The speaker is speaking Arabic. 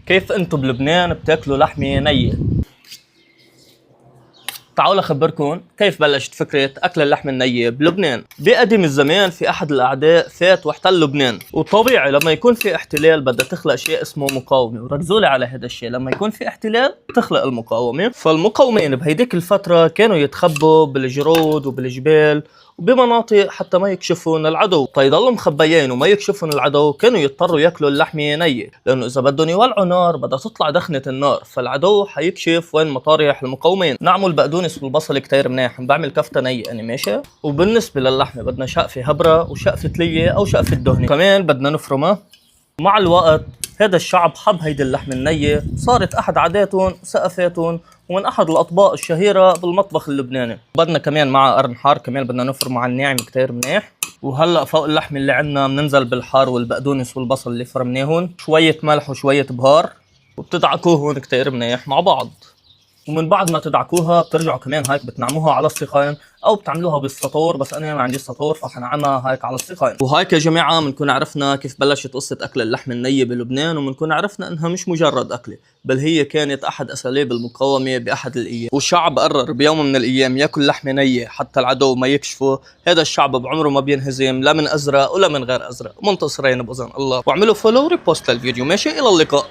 كيف انتم بلبنان بتاكلوا لحمة نية؟ تعالوا اخبركم كيف بلشت فكرة اكل اللحمة النية بلبنان. بقديم الزمان في احد الاعداء فات واحتل لبنان، وطبيعي لما يكون في احتلال بدها تخلق شيء اسمه مقاومة، وركزوا لي على هذا الشيء، لما يكون في احتلال تخلق المقاومة. فالمقاومين بهيديك الفترة كانوا يتخبوا بالجرود وبالجبال وبمناطق حتى ما يكشفون العدو. فيضلوا مخبيين وما يكشفون العدو، كانوا يضطروا ياكلوا اللحمة نية، لانه اذا بدهم يولعوا نار بدها تطلع دخنة النار، فالعدو حيكشف وين مطارح المقاومين. نعمل بقدونس والبصل كتير منيح، بعمل كفتة نية يعني ماشي. وبالنسبة للحمة بدنا شقفة هبرة وشقفة لية او شقفة دهنة، كمان بدنا نفرمها. مع الوقت هذا الشعب حب هيدي اللحمة النية، صارت أحد عاداتهم وثقافاتهم ومن أحد الأطباق الشهيرة بالمطبخ اللبناني. بدنا كمان مع قرن حار، كمان بدنا نفرم مع الناعم كتير منيح. وهلأ فوق اللحمة اللي عنا بننزل بالحار والبقدونس والبصل اللي فرمناهن، شوية ملح وشوية بهار، وبتدعكوهن كتير منيح مع بعض. ومن بعد ما تدعكوها بترجعوا كمان هيك بتنعموها على السخان او بتعملوها بالسطور، بس انا ما عندي سطور فحنعملها هيك على السخان. وهيك يا جماعه بنكون عرفنا كيف بلشت قصه اكل اللحم النيه بلبنان، وبنكون عرفنا انها مش مجرد اكله، بل هي كانت احد اساليب المقاومه باحد الايام. والشعب قرر بيوم من الايام ياكل لحمه نيه حتى العدو ما يكشفه. هذا الشعب بعمره ما بينهزم، لا من ازرق ولا من غير ازرق، منتصرين باذن الله. واعملوا فولو وريبوست للفيديو. ماشي، الى اللقاء.